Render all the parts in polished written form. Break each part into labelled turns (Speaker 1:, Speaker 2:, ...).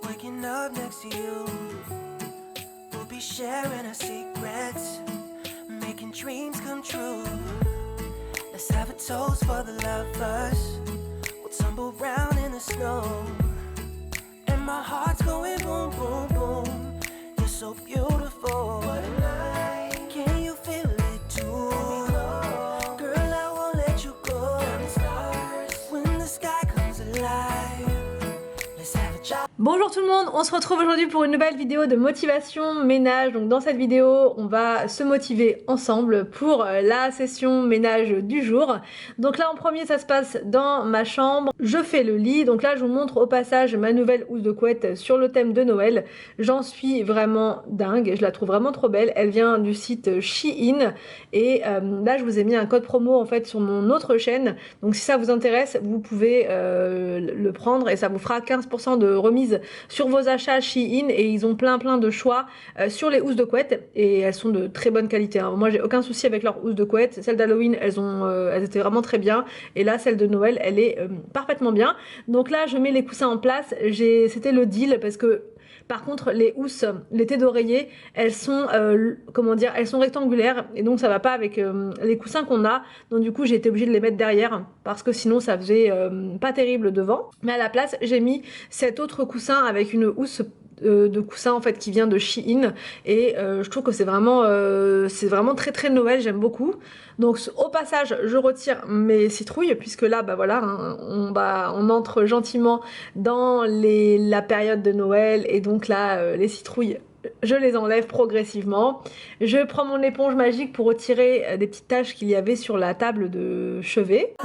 Speaker 1: Waking up next to you, we'll be sharing our secrets, making dreams come true. Let's have a toast for the lovers. We'll tumble round in the snow, and my heart's going boom, boom, boom. You're so beautiful. What a night. Can you feel it too? Girl, I won't let you go. When the sky comes alive, let's have a job.
Speaker 2: Bonjour tout le monde, on se retrouve aujourd'hui pour une nouvelle vidéo de motivation ménage. Donc dans cette vidéo, on va se motiver ensemble pour la session ménage du jour. Donc là en premier, ça se passe dans ma chambre. Je fais le lit. Donc là, je vous montre au passage ma nouvelle housse de couette sur le thème de Noël. J'en suis vraiment dingue, je la trouve vraiment trop belle. Elle vient du site Shein et là, je vous ai mis un code promo en fait sur mon autre chaîne. Donc si ça vous intéresse, vous pouvez le prendre et ça vous fera 15% de remise sur vos achats Shein, et ils ont plein de choix sur les housses de couette et elles sont de très bonne qualité, hein. Moi j'ai aucun souci avec leurs housses de couette. Celle d'Halloween, elles étaient vraiment très bien, et là celle de Noël, elle est parfaitement bien. Donc là je mets les coussins en place. C'était le deal parce que par contre, les housses, les têtes d'oreiller, elles sont, comment dire, elles sont rectangulaires et donc ça va pas avec les coussins qu'on a. Donc du coup, j'ai été obligée de les mettre derrière parce que sinon ça faisait pas terrible devant. Mais à la place, j'ai mis cet autre coussin avec une housse de coussin en fait qui vient de Shein, et je trouve que c'est vraiment très Noël, j'aime beaucoup. Donc au passage, je retire mes citrouilles puisque là bah voilà, hein, on entre gentiment dans la période de Noël, et donc là les citrouilles, je les enlève progressivement. Je prends mon éponge magique pour retirer des petites taches qu'il y avait sur la table de chevet.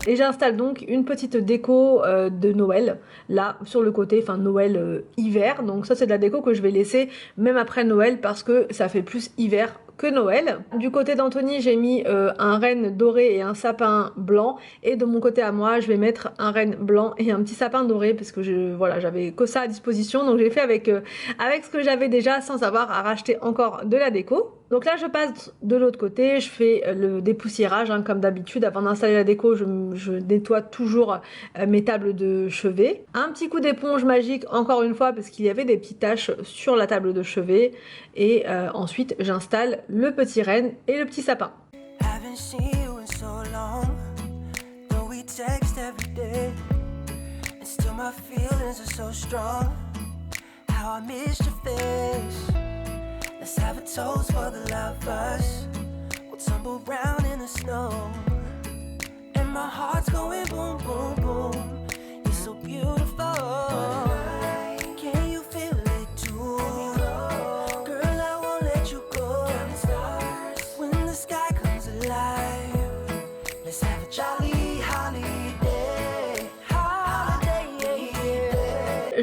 Speaker 2: Et j'installe donc une petite déco de Noël là sur le côté, enfin Noël hiver. Donc ça c'est de la déco que je vais laisser même après Noël parce que ça fait plus hiver que Noël. Du côté d'Anthony, j'ai mis un renne doré et un sapin blanc, et de mon côté à moi je vais mettre un renne blanc et un petit sapin doré parce que voilà, j'avais que ça à disposition, donc j'ai fait avec ce que j'avais déjà sans avoir à racheter encore de la déco. Donc là je passe de l'autre côté, je fais le dépoussiérage, hein, comme d'habitude. Avant d'installer la déco, je nettoie toujours mes tables de chevet. Un petit coup d'éponge magique encore une fois parce qu'il y avait des petites taches sur la table de chevet, et ensuite j'installe le petit renne et le petit sapin.
Speaker 1: Haven't seen you in so long, though we text every day, and still my feelings are so strong. How I missed your face. Let's have a toast for the lovers. We'll tumble round in the snow, and my heart's going boom, boom, boom. You're so beautiful. Can you feel it too? Girl, I won't let you go. When the sky comes alive, let's have a jolly holiday.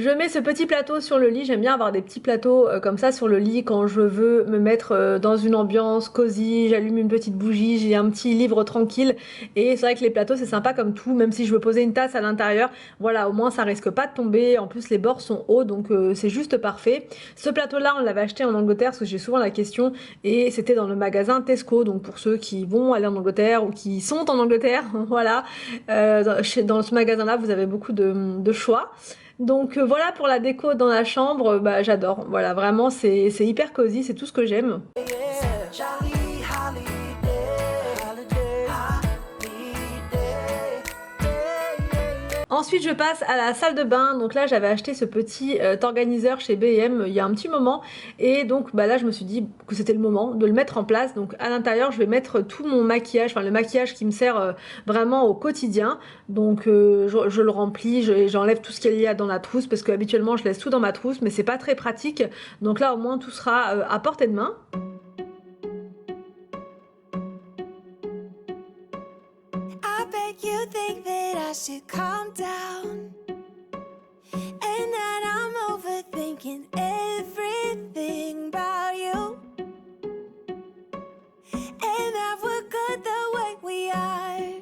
Speaker 2: Je mets ce petit plateau sur le lit. J'aime bien avoir des petits plateaux comme ça sur le lit quand je veux me mettre dans une ambiance cosy. J'allume une petite bougie, j'ai un petit livre tranquille, et c'est vrai que les plateaux c'est sympa comme tout, même si je veux poser une tasse à l'intérieur, voilà, au moins ça risque pas de tomber. En plus les bords sont hauts, donc c'est juste parfait. Ce plateau là on l'avait acheté en Angleterre parce que j'ai souvent la question, et c'était dans le magasin Tesco. Donc pour ceux qui vont aller en Angleterre ou qui sont en Angleterre, voilà, dans ce magasin là vous avez beaucoup de choix. Donc voilà pour la déco dans la chambre, bah, j'adore, voilà, vraiment c'est hyper cosy, c'est tout ce que j'aime. Ensuite je passe à la salle de bain. Donc là j'avais acheté ce petit organiseur chez B&M il y a un petit moment, et donc bah là je me suis dit que c'était le moment de le mettre en place. Donc à l'intérieur je vais mettre tout mon maquillage, enfin le maquillage qui me sert vraiment au quotidien. Donc je le remplis, j'enlève tout ce qu'il y a dans la trousse parce que habituellement je laisse tout dans ma trousse, mais c'est pas très pratique. Donc là au moins tout sera à portée de main.
Speaker 1: You think that I should calm down, and that I'm overthinking everything about you, and that we're good the way we are.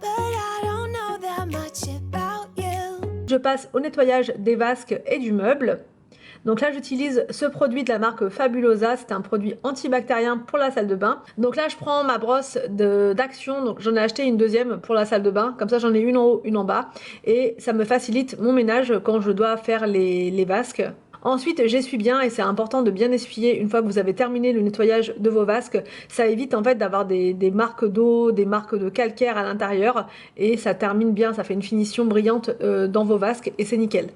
Speaker 1: But I don't know that much about you.
Speaker 2: Je passe au nettoyage des vasques et du meuble. Donc là j'utilise ce produit de la marque Fabulosa, c'est un produit antibactérien pour la salle de bain. Donc là je prends ma brosse d'Action, donc j'en ai acheté une deuxième pour la salle de bain, comme ça j'en ai une en haut, une en bas, et ça me facilite mon ménage quand je dois faire les vasques. Ensuite j'essuie bien et c'est important de bien essuyer une fois que vous avez terminé le nettoyage de vos vasques. Ça évite en fait d'avoir des marques d'eau, des marques de calcaire à l'intérieur et ça termine bien, ça fait une finition brillante dans vos vasques et c'est nickel.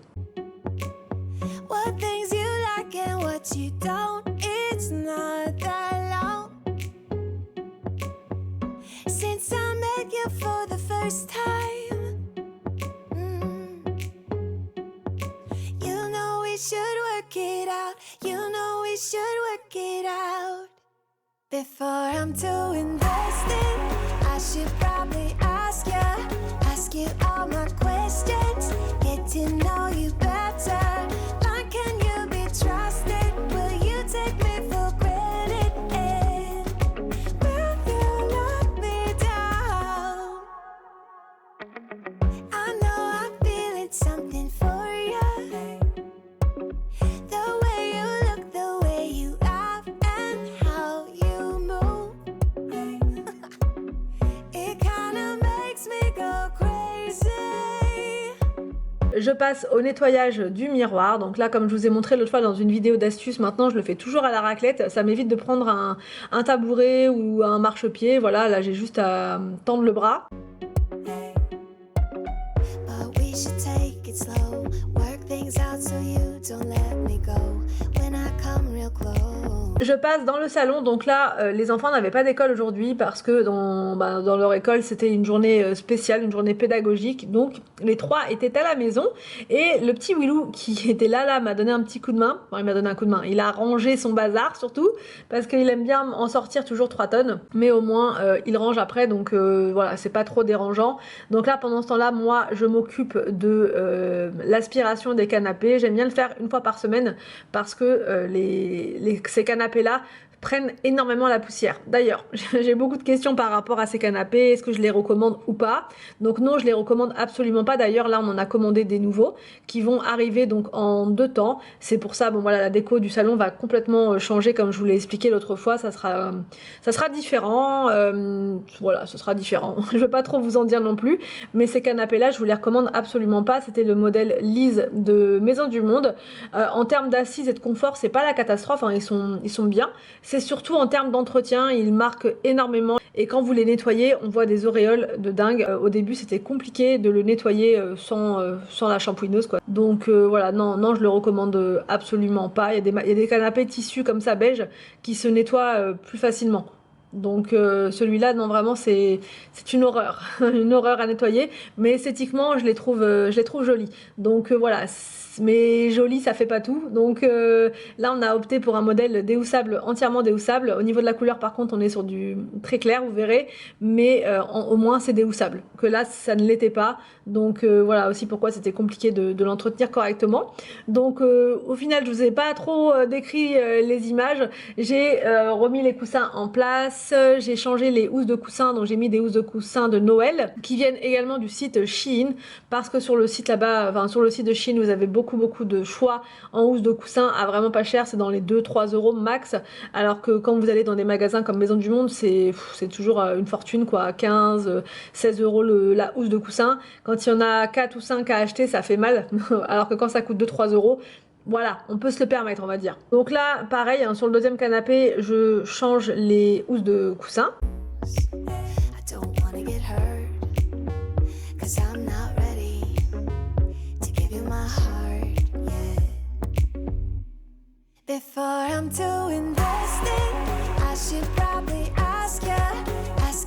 Speaker 1: What things you like and what you don't, it's not that long since I met you for the first time. You know we should work it out, you know we should work it out. Before I'm too invested, I should probably ask you all my questions, get to know you better. Can you be trusted? Will you take me for granted? And will you let me down? I know I'm feeling something for you. The way you look, the way you laugh, and how you move. It kinda makes me go crazy. Je passe au nettoyage du miroir. Donc là, comme je vous ai montré l'autre fois dans une vidéo d'astuce, maintenant je le fais toujours à la raclette. Ça m'évite de prendre un tabouret ou un marchepied. Voilà, là j'ai juste à tendre le bras. Je passe dans le salon, donc là les enfants n'avaient pas d'école aujourd'hui parce que dans leur école c'était une journée spéciale, une journée pédagogique, donc les trois étaient à la maison et le petit Willou qui était là m'a donné un petit coup de main, enfin, il m'a donné un coup de main, il a rangé son bazar surtout parce qu'il aime bien en sortir toujours 3 tonnes, mais au moins il range après, donc voilà, c'est pas trop dérangeant. Donc là pendant ce temps là moi je m'occupe de l'aspiration des canapés. J'aime bien le faire une fois par semaine parce que ces canapés là prennent énormément la poussière. D'ailleurs, j'ai beaucoup de questions par rapport à ces canapés, est-ce que je les recommande ou pas? Donc non, je les recommande absolument pas. D'ailleurs, là, on en a commandé des nouveaux qui vont arriver donc en 2 temps. C'est pour ça, bon voilà, la déco du salon va complètement changer comme je vous l'ai expliqué l'autre fois. Ça sera différent. Voilà, ce sera différent. Je veux pas trop vous en dire non plus, mais ces canapés-là, je vous les recommande absolument pas. C'était le modèle Lise de Maison du Monde. En termes d'assises et de confort, c'est pas la catastrophe, hein, ils sont bien. C'est surtout en termes d'entretien, ils marquent énormément et quand vous les nettoyez, on voit des auréoles de dingue. Au début, c'était compliqué de le nettoyer sans la shampouineuse, quoi. Donc voilà, non, je le recommande absolument pas. Il y a des canapés tissus comme ça beige qui se nettoient plus facilement. Donc celui-là, non, vraiment c'est une horreur, une horreur à nettoyer, mais esthétiquement je les trouve jolis. Donc voilà, mais joli ça fait pas tout. Donc là on a opté pour un modèle déhoussable, entièrement déhoussable. Au niveau de la couleur par contre on est sur du très clair, vous verrez, mais au moins c'est déhoussable, que là ça ne l'était pas. Donc voilà aussi pourquoi c'était compliqué de l'entretenir correctement. Donc au final je vous ai pas trop décrit les images. J'ai remis les coussins en place, j'ai changé les housses de coussins, donc j'ai mis des housses de coussins de Noël qui viennent également du site Shein, parce que sur le site là-bas, enfin sur le site de Shein vous avez beaucoup de choix en housses de coussins à vraiment pas cher, c'est dans les 2-3 € max, alors que quand vous allez dans des magasins comme Maison du Monde c'est toujours une fortune quoi, 15-16 € la housse de coussin. Quand il y en a 4 ou 5 à acheter ça fait mal alors que quand ça coûte 2-3 €, voilà, on peut se le permettre, on va dire. Donc là, pareil, hein, sur le deuxième canapé, je change les housses de coussin. Before I'm too invested, I should probably ask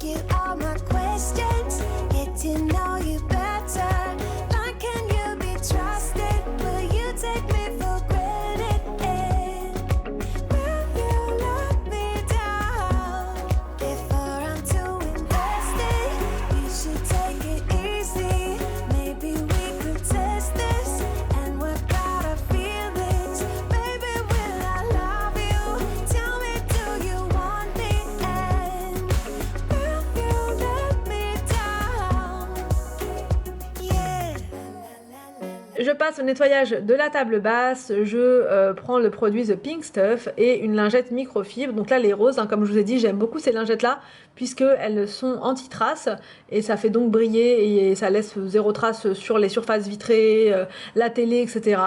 Speaker 1: you all my questions, get to know you better. Like, can you be trusted? Will you take me for granted? And will you let me down? Before I'm too invested, you should take it easy. Maybe we could test this and work out our feelings. Baby, will I love you? Tell me, do you want me? And
Speaker 2: Je passe au nettoyage de la table basse, je prends le produit The Pink Stuff et une lingette microfibre. Donc là les roses, hein, comme je vous ai dit, j'aime beaucoup ces lingettes là puisqu'elles sont anti-traces et ça fait donc briller et ça laisse zéro trace sur les surfaces vitrées, la télé, etc.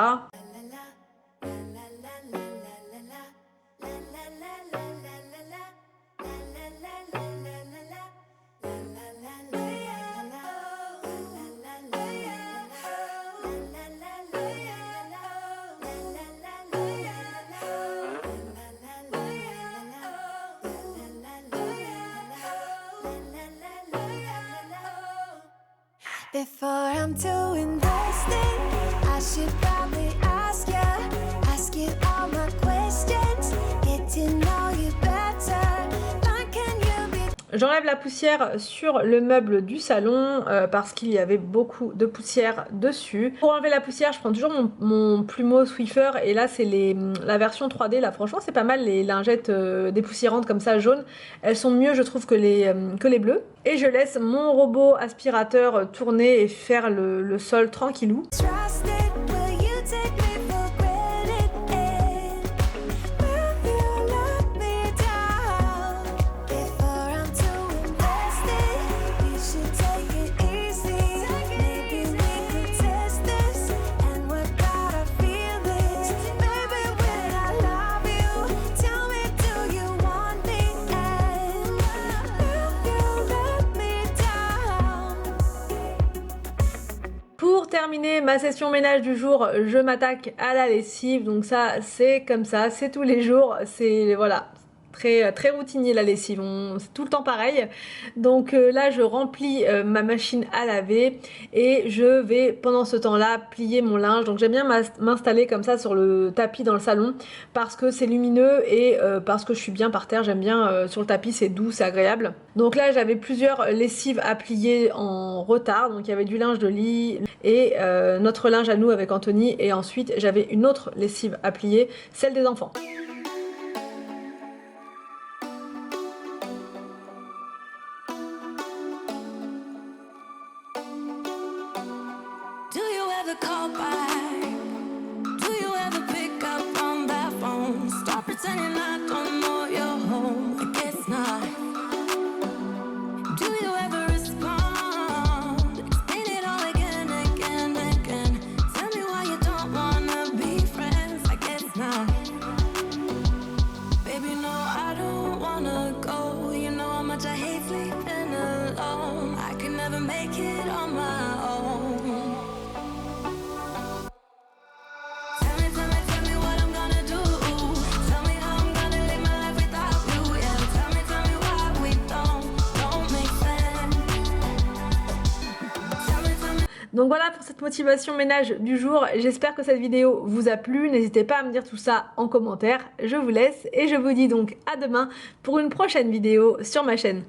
Speaker 1: Before I'm too invested, I should probably ask you all my questions, get to know you better. Why can you be...
Speaker 2: J'enlève la poussière sur le meuble du salon parce qu'il y avait beaucoup de poussière dessus. Pour enlever la poussière, je prends toujours mon plumeau Swiffer et là c'est la version 3D. Là franchement c'est pas mal les lingettes dépoussiérantes comme ça jaunes. Elles sont mieux je trouve que les bleues. Et je laisse mon robot aspirateur tourner et faire le sol tranquillou.
Speaker 1: Trusted, will you take me for granted? Will you let me down? Before I'm too invested, you should take it easy. Maybe we could test this and work out our feelings. Baby, when I love you, tell me, do you want me? And will you let me down?
Speaker 2: Pour terminer ma session ménage du jour, je m'attaque à la lessive. Donc ça, c'est comme ça, c'est tous les jours. C'est voilà, très routinier la lessive. C'est tout le temps pareil. Donc là, je remplis ma machine à laver et je vais pendant ce temps-là plier mon linge. Donc j'aime bien m'installer comme ça sur le tapis dans le salon parce que c'est lumineux et parce que je suis bien par terre. J'aime bien sur le tapis, c'est doux, c'est agréable. Donc là, j'avais plusieurs lessives à plier en retard. Donc il y avait du linge de lit et notre linge à nous avec Anthony. Et ensuite, j'avais une autre lessive à plier, celle des enfants.
Speaker 1: Do you ever call back? Do you ever pick up on that phone? Stop pretending I don't know you're home. I guess not. Do you ever respond? Explain it all again, again, again. Tell me why you don't wanna be friends. I guess not. Baby, no, I don't wanna go. You know how much I hate sleeping alone. I could never make it on my own.
Speaker 2: Donc voilà pour cette motivation ménage du jour. J'espère que cette vidéo vous a plu. N'hésitez pas à me dire tout ça en commentaire. Je vous laisse et je vous dis donc à demain pour une prochaine vidéo sur ma chaîne.